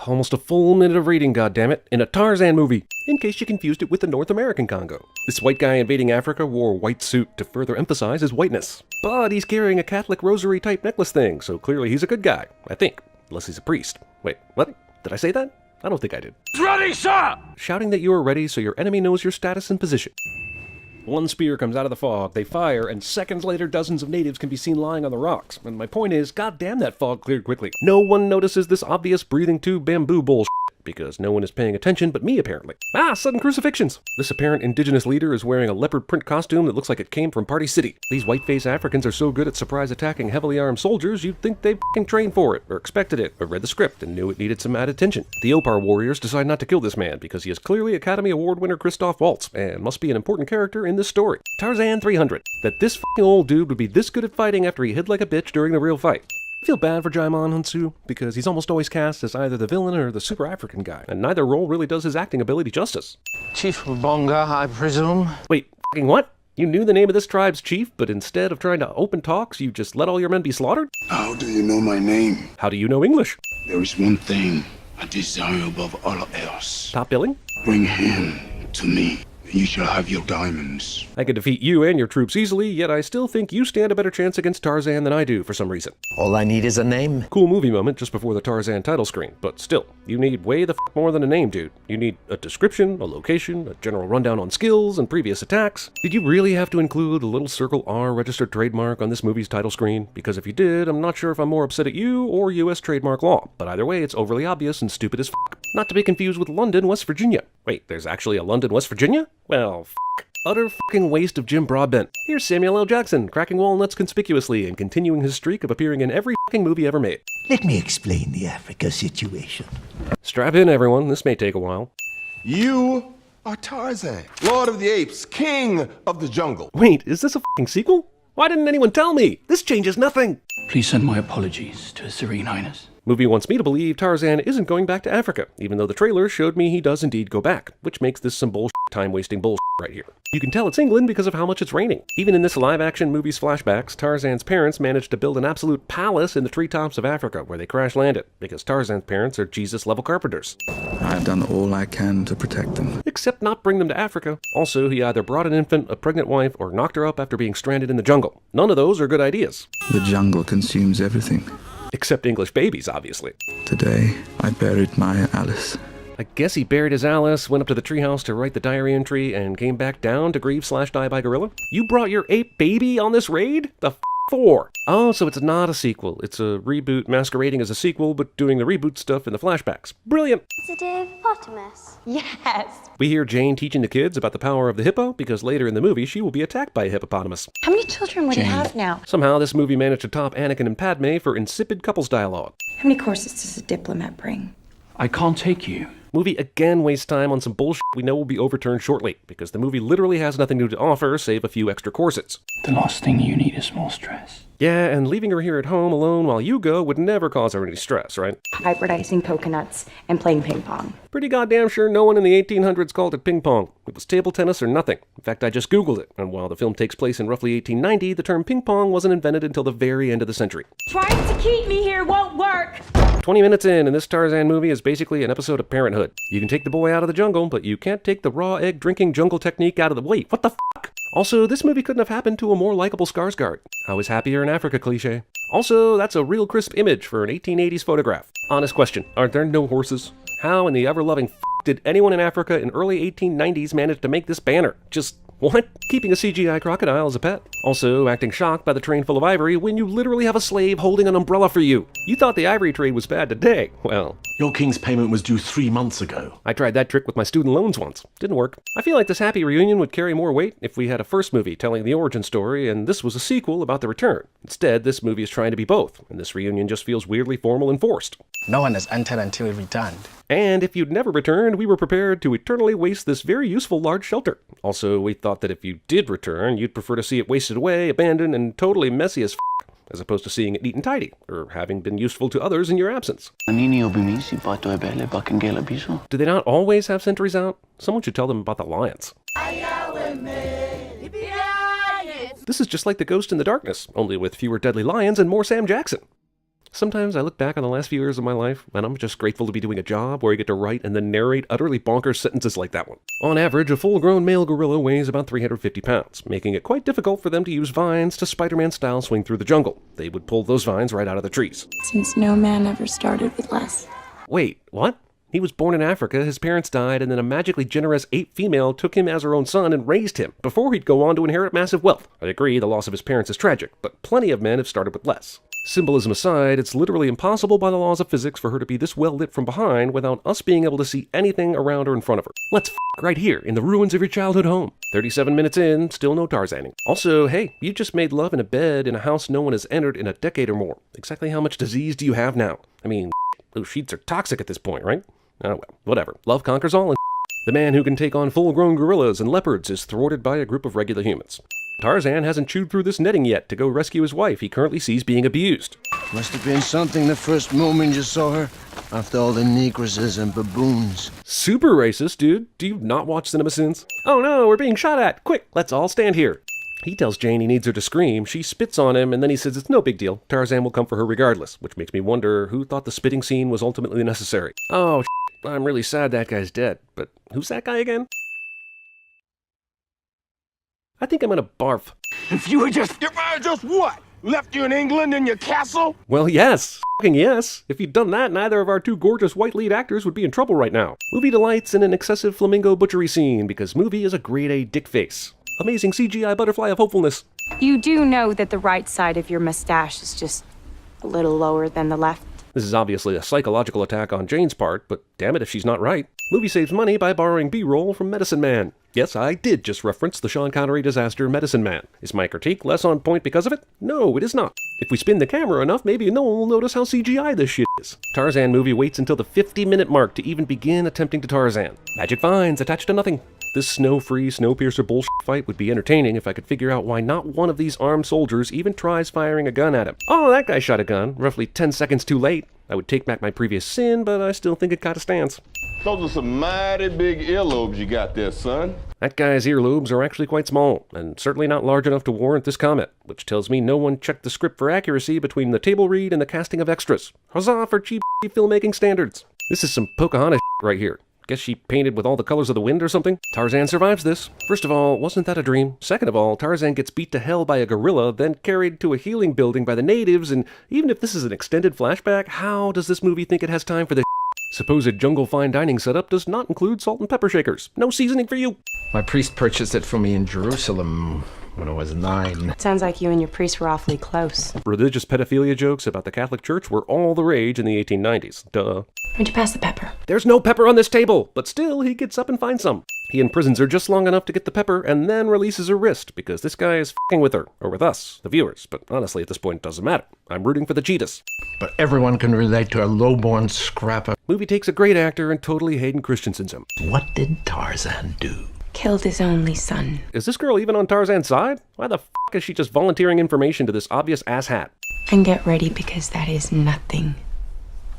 Almost a full minute of reading, goddammit, in a Tarzan movie, in case you confused it with the North American Congo. This white guy invading Africa wore a white suit to further emphasize his whiteness. But he's carrying a Catholic rosary-type necklace thing, so clearly he's a good guy, I think. Unless he's a priest. Wait, what? Did I say that? I don't think I did. Ready, sir! Shouting that you are ready so your enemy knows your status and position. One spear comes out of the fog, they fire, and seconds later dozens of natives can be seen lying on the rocks. And my point is, goddamn that fog cleared quickly. No one notices this obvious breathing tube bamboo bullshit, because no one is paying attention but me apparently. Sudden crucifixions! This apparent indigenous leader is wearing a leopard print costume that looks like it came from Party City. These white-faced Africans are so good at surprise attacking heavily armed soldiers you'd think they f***ing trained for it, or expected it, or read the script and knew it needed some added attention. The Opar warriors decide not to kill this man because he is clearly Academy Award winner Christoph Waltz and must be an important character in this story. Tarzan 300. That this f***ing old dude would be this good at fighting after he hid like a bitch during the real fight. I feel bad for Jaimon Hunsu, because he's almost always cast as either the villain or the super African guy, and neither role really does his acting ability justice. Chief Bonga, I presume? Wait, f***ing what? You knew the name of this tribe's chief, but instead of trying to open talks, you just let all your men be slaughtered? How do you know my name? How do you know English? There is one thing I desire above all else. Top billing? Bring him to me. You shall have your diamonds. I could defeat you and your troops easily, yet I still think you stand a better chance against Tarzan than I do for some reason. All I need is a name. Cool movie moment just before the Tarzan title screen, but still, you need way the f*** more than a name, dude. You need a description, a location, a general rundown on skills and previous attacks. Did you really have to include the little circle R registered trademark on this movie's title screen? Because if you did, I'm not sure if I'm more upset at you or US trademark law, but either way, it's overly obvious and stupid as f***. Not to be confused with London, West Virginia. Wait, there's actually a London, West Virginia? Well, f***. Utter f***ing waste of Jim Broadbent. Here's Samuel L. Jackson, cracking walnuts conspicuously and continuing his streak of appearing in every f***ing movie ever made. Let me explain the Africa situation. Strap in, everyone. This may take a while. You are Tarzan, Lord of the Apes, King of the Jungle. Wait, is this a f***ing sequel? Why didn't anyone tell me? This changes nothing. Please send my apologies to His Serene Highness. Movie wants me to believe Tarzan isn't going back to Africa, even though the trailer showed me he does indeed go back, which makes this some bullshit, time-wasting bullshit right here. You can tell it's England because of how much it's raining. Even in this live-action movie's flashbacks, Tarzan's parents managed to build an absolute palace in the treetops of Africa where they crash-landed, because Tarzan's parents are Jesus-level carpenters. I've done all I can to protect them. Except not bring them to Africa. Also, he either brought an infant, a pregnant wife, or knocked her up after being stranded in the jungle. None of those are good ideas. The jungle consumes everything. Except English babies, obviously. Today, I buried my Alice. I guess he buried his Alice, went up to the treehouse to write the diary entry, and came back down to grieve/die by gorilla? You brought your ape baby on this raid? The f*** for? Oh, so it's not a sequel. It's a reboot masquerading as a sequel, but doing the reboot stuff in the flashbacks. Brilliant! Is it a hippopotamus? Yes. We hear Jane teaching the kids about the power of the hippo, because later in the movie she will be attacked by a hippopotamus. How many children would you have now? Somehow this movie managed to top Anakin and Padme for insipid couples dialogue. How many courses does a diplomat bring? I can't take you. Movie again wastes time on some bullshit we know will be overturned shortly, because the movie literally has nothing new to offer save a few extra corsets. The last thing you need is more stress. Yeah, and leaving her here at home alone while you go would never cause her any stress, right? Hybridizing coconuts and playing ping pong. Pretty goddamn sure no one in the 1800s called it ping pong. It was table tennis or nothing. In fact, I just googled it, and while the film takes place in roughly 1890, the term ping pong wasn't invented until the very end of the century. Trying to keep me here won't work! 20 minutes in, and this Tarzan movie is basically an episode of Parenthood. You can take the boy out of the jungle, but you can't take the raw egg drinking jungle technique out of the... Wait, what the fuck? Also, this movie couldn't have happened to a more likable Skarsgård. I was happier in Africa cliche. Also, that's a real crisp image for an 1880s photograph. Honest question, are there no horses? How in the ever-loving did anyone in Africa in early 1890s manage to make this banner? Just... what? Keeping a CGI crocodile as a pet. Also, acting shocked by the train full of ivory when you literally have a slave holding an umbrella for you. You thought the ivory trade was bad today. Well, Your king's payment was due 3 months ago. I tried that trick with my student loans once. Didn't work. I feel like this happy reunion would carry more weight if we had a first movie telling the origin story and this was a sequel about the return. Instead, this movie is trying to be both, and this reunion just feels weirdly formal and forced. No one has entered until we returned. And if you'd never returned, we were prepared to eternally waste this very useful large shelter. Also, we thought that if you did return, you'd prefer to see it wasted away, abandoned, and totally messy as as opposed to seeing it neat and tidy, or having been useful to others in your absence. Do they not always have sentries out? Someone should tell them about the lions. This is just like The Ghost in the Darkness, only with fewer deadly lions and more Sam Jackson. Sometimes I look back on the last few years of my life, and I'm just grateful to be doing a job where I get to write and then narrate utterly bonkers sentences like that one. On average, a full-grown male gorilla weighs about 350 pounds, making it quite difficult for them to use vines to Spider-Man style swing through the jungle. They would pull those vines right out of the trees. Since no man ever started with less. Wait, what? He was born in Africa, his parents died, and then a magically generous ape female took him as her own son and raised him, before he'd go on to inherit massive wealth. I agree, the loss of his parents is tragic, but plenty of men have started with less. Symbolism aside, it's literally impossible by the laws of physics for her to be this well lit from behind without us being able to see anything around her in front of her. Let's right here, in the ruins of your childhood home. 37 minutes in, still no Tarzaning. Also, hey, you just made love in a bed in a house no one has entered in a decade or more. Exactly how much disease do you have now? I mean, those sheets are toxic at this point, right? Oh well, whatever. Love conquers all and the man who can take on full-grown gorillas and leopards is thwarted by a group of regular humans. Tarzan hasn't chewed through this netting yet to go rescue his wife he currently sees being abused. Must have been something the first moment you saw her, after all the negresses and baboons. Super racist, dude. Do you not watch CinemaSins? Oh no, we're being shot at! Quick, let's all stand here. He tells Jane he needs her to scream, she spits on him, and then he says it's no big deal. Tarzan will come for her regardless, which makes me wonder who thought the spitting scene was ultimately necessary. Oh, I'm really sad that guy's dead, but who's that guy again? I think I'm gonna barf. If I just what? Left you in England in your castle? Well, yes. Fucking yes. If you'd done that, neither of our two gorgeous white lead actors would be in trouble right now. Movie delights in an excessive flamingo butchery scene, because movie is a grade A dick face. Amazing CGI butterfly of hopefulness. You do know that the right side of your mustache is just a little lower than the left. This is obviously a psychological attack on Jane's part, but damn it if she's not right. Movie saves money by borrowing B-roll from Medicine Man. Yes, I did just reference the Sean Connery disaster Medicine Man. Is my critique less on point because of it? No, it is not. If we spin the camera enough, maybe no one will notice how CGI this shit is. Tarzan movie waits until the 50-minute mark to even begin attempting to Tarzan. Magic vines attached to nothing. This snow-free, Snowpiercer bullshit fight would be entertaining if I could figure out why not one of these armed soldiers even tries firing a gun at him. Oh, that guy shot a gun, roughly 10 seconds too late. I would take back my previous sin, but I still think it kinda stands. Those are some mighty big earlobes you got there, son. That guy's earlobes are actually quite small, and certainly not large enough to warrant this comment, which tells me no one checked the script for accuracy between the table read and the casting of extras. Huzzah for cheap filmmaking standards. This is some Pocahontas right here. Guess she painted with all the colors of the wind or something? Tarzan survives this. First of all, wasn't that a dream? Second of all, Tarzan gets beat to hell by a gorilla, then carried to a healing building by the natives, and even if this is an extended flashback, how does this movie think it has time for this? Supposed jungle fine dining setup does not include salt and pepper shakers. No seasoning for you. My priest purchased it for me in Jerusalem when I was 9. Sounds like you and your priest were awfully close. Religious pedophilia jokes about the Catholic Church were all the rage in the 1890s. Duh. Where'd you pass the pepper? There's no pepper on this table, but still, he gets up and finds some. He imprisons her just long enough to get the pepper and then releases her wrist because this guy is f***ing with her, or with us, the viewers, but honestly at this point it doesn't matter. I'm rooting for the cheetahs. But everyone can relate to a lowborn scrapper. Movie takes a great actor and totally Hayden Christensen's him. What did Tarzan do? Killed his only son. Is this girl even on Tarzan's side? Why the f*** is she just volunteering information to this obvious asshat? And get ready because that is nothing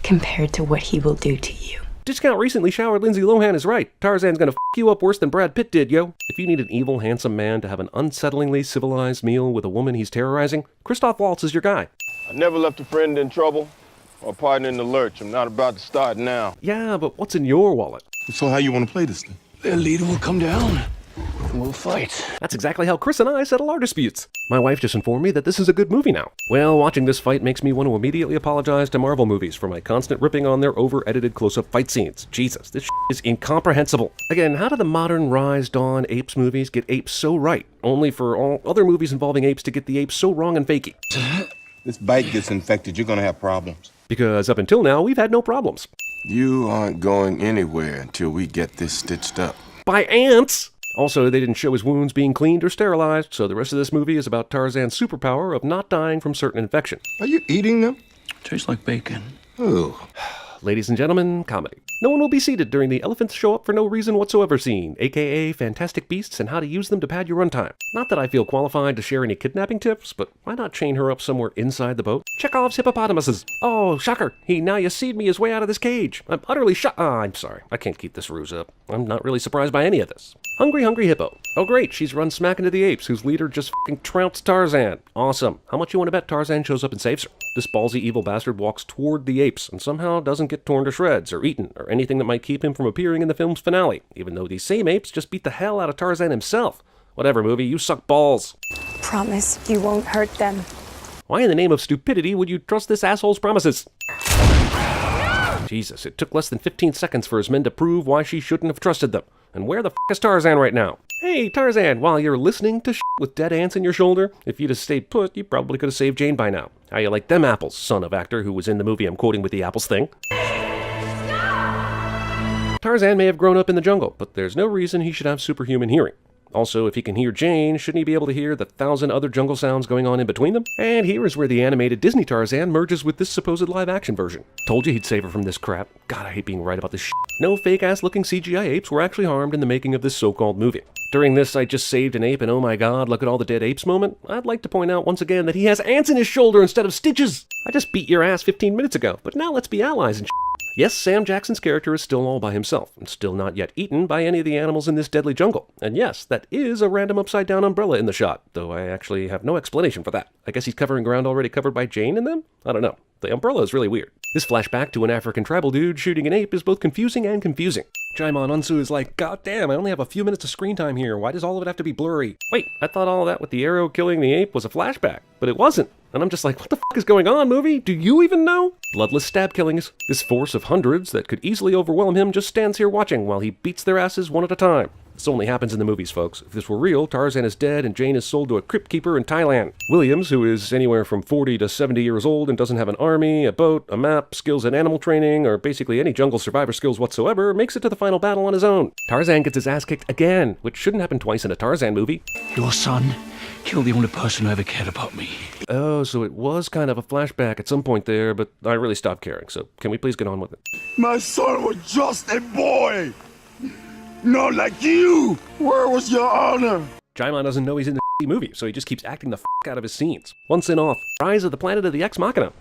compared to what he will do to you. Discount recently showered Lindsay Lohan is right. Tarzan's gonna f*** you up worse than Brad Pitt did, yo. If you need an evil, handsome man to have an unsettlingly civilized meal with a woman he's terrorizing, Christoph Waltz is your guy. I never left a friend in trouble or a partner in the lurch. I'm not about to start now. Yeah, but what's in your wallet? So how you want to play this thing? The leader will come down. We'll fight. That's exactly how Chris and I settle our disputes. My wife just informed me that this is a good movie now. Well, watching this fight makes me want to immediately apologize to Marvel movies for my constant ripping on their over-edited close-up fight scenes. Jesus, this is incomprehensible. Again, how do the modern Rise, Dawn, Apes movies get apes so right, only for all other movies involving apes to get the apes so wrong and fakey? This bite gets infected, you're gonna have problems. Because up until now, we've had no problems. You aren't going anywhere until we get this stitched up. By ants! Also, they didn't show his wounds being cleaned or sterilized, so the rest of this movie is about Tarzan's superpower of not dying from certain infection. Are you eating them? Tastes like bacon. Oh. Ladies and gentlemen, comedy. No one will be seated during the elephants show up for no reason whatsoever scene, aka fantastic beasts and how to use them to pad your runtime. Not that I feel qualified to share any kidnapping tips, but why not chain her up somewhere inside the boat? Chekhov's hippopotamuses. Oh, shocker. Now you see me his way out of this cage. I'm utterly I'm sorry. I can't keep this ruse up. I'm not really surprised by any of this. Hungry Hungry Hippo. Oh great, she's run smack into the apes, whose leader just fucking trounced Tarzan. Awesome. How much you want to bet Tarzan shows up and saves her? This ballsy evil bastard walks toward the apes and somehow doesn't get torn to shreds or eaten or anything that might keep him from appearing in the film's finale, even though these same apes just beat the hell out of Tarzan himself. Whatever, movie, you suck balls. Promise you won't hurt them. Why in the name of stupidity would you trust this asshole's promises? Jesus, it took less than 15 seconds for his men to prove why she shouldn't have trusted them. And where the f*** is Tarzan right now? Hey, Tarzan, while you're listening to shit with dead ants in your shoulder, if you'd have stayed put, you probably could have saved Jane by now. How you like them apples, son of actor who was in the movie I'm quoting with the apples thing? Tarzan may have grown up in the jungle, but there's no reason he should have superhuman hearing. Also, if he can hear Jane, shouldn't he be able to hear the 1,000 other jungle sounds going on in between them? And here is where the animated Disney Tarzan merges with this supposed live-action version. Told you he'd save her from this crap. God, I hate being right about this shit. No fake-ass-looking CGI apes were actually harmed in the making of this so-called movie. During this I just saved an ape and oh my god, look at all the dead apes moment, I'd like to point out once again that he has ants in his shoulder instead of stitches! I just beat your ass 15 minutes ago, but now let's be allies and shit. Yes, Sam Jackson's character is still all by himself, and still not yet eaten by any of the animals in this deadly jungle. And yes, that is a random upside-down umbrella in the shot, though I actually have no explanation for that. I guess he's covering ground already covered by Jane in them? I don't know. The umbrella is really weird. This flashback to an African tribal dude shooting an ape is both confusing and confusing. Jaimon Unsu is like, God damn, I only have a few minutes of screen time here. Why does all of it have to be blurry? Wait, I thought all of that with the arrow killing the ape was a flashback, but it wasn't. And I'm just like, what the fuck is going on, movie? Do you even know? Bloodless stab killings. This force of hundreds that could easily overwhelm him just stands here watching while he beats their asses one at a time. This only happens in the movies, folks. If this were real, Tarzan is dead and Jane is sold to a crypt keeper in Thailand. Williams, who is anywhere from 40 to 70 years old and doesn't have an army, a boat, a map, skills in animal training, or basically any jungle survivor skills whatsoever, makes it to the final battle on his own. Tarzan gets his ass kicked again, which shouldn't happen twice in a Tarzan movie. Your son killed the only person who ever cared about me. Oh, so it was kind of a flashback at some point there, but I really stopped caring, so can we please get on with it? My son was just a boy! Not like you! Where was your honor? Jaimon doesn't know he's in the movie, so he just keeps acting the f*** out of his scenes. One sin off. Rise of the Planet of the Ex Machina.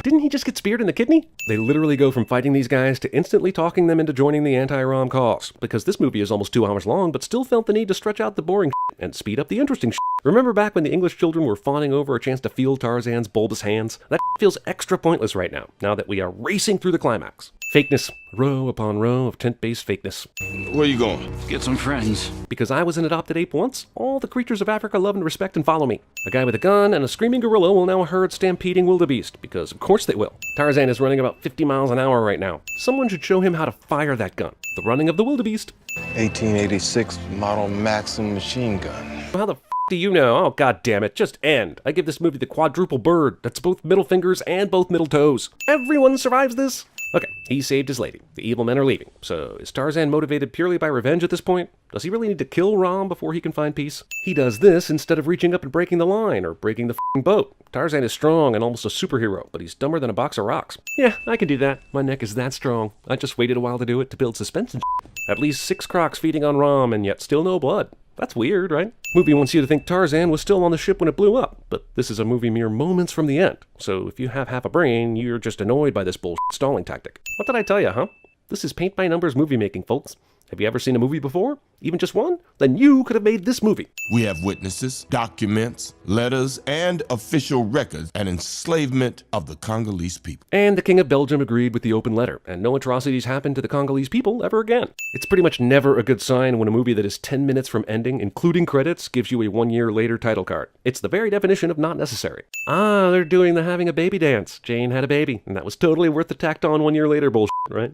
Didn't he just get speared in the kidney? They literally go from fighting these guys to instantly talking them into joining the anti-Rom cause, because this movie is almost 2 hours long, but still felt the need to stretch out the boring shit and speed up the interesting shit. Remember back when the English children were fawning over a chance to feel Tarzan's bulbous hands? That feels extra pointless right now that we are racing through the climax. Fakeness. Row upon row of tent-based fakeness. Where you going? Get some friends. Because I was an adopted ape once, all the creatures of Africa love and respect and follow me. A guy with a gun and a screaming gorilla will now herd stampeding wildebeest, because of course they will. Tarzan is running about 50 miles an hour right now. Someone should show him how to fire that gun. The running of the wildebeest. 1886 model Maxim machine gun. How the f*** do you know? Oh, god damn it, just end. I give this movie the quadruple bird. That's both middle fingers and both middle toes. Everyone survives this? Okay, he saved his lady. The evil men are leaving. So is Tarzan motivated purely by revenge at this point? Does he really need to kill Rom before he can find peace? He does this instead of reaching up and breaking the line or breaking the f***ing boat. Tarzan is strong and almost a superhero, but he's dumber than a box of rocks. Yeah, I can do that. My neck is that strong. I just waited a while to do it to build suspense and shit. At least 6 crocs feeding on Rom and yet still no blood. That's weird, right? Movie wants you to think Tarzan was still on the ship when it blew up, but this is a movie mere moments from the end. So if you have half a brain, you're just annoyed by this bullshit stalling tactic. What did I tell you, huh? This is paint-by-numbers movie making, folks. Have you ever seen a movie before? Even just one? Then you could have made this movie. We have witnesses, documents, letters, and official records and enslavement of the Congolese people. And the King of Belgium agreed with the open letter, and no atrocities happened to the Congolese people ever again. It's pretty much never a good sign when a movie that is 10 minutes from ending, including credits, gives you a 1 year later title card. It's the very definition of not necessary. Ah, they're doing the having a baby dance. Jane had a baby, and that was totally worth the tacked on 1 year later bullshit, right?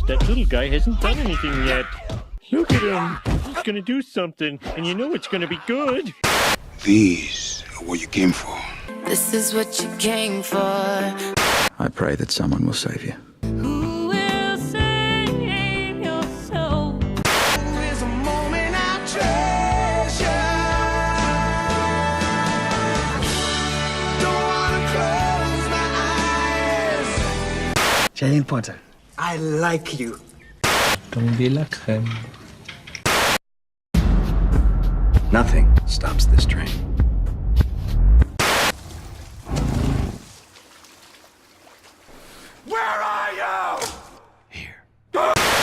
That little guy hasn't done anything yet. Look at him. He's gonna do something, and you know it's gonna be good. These are what you came for. This is what you came for. I pray that someone will save you. Who will save your soul? There's a moment I treasure. Don't wanna close my eyes. Jane Potter. I like you. Don't be like him. Nothing stops this train. Where are you?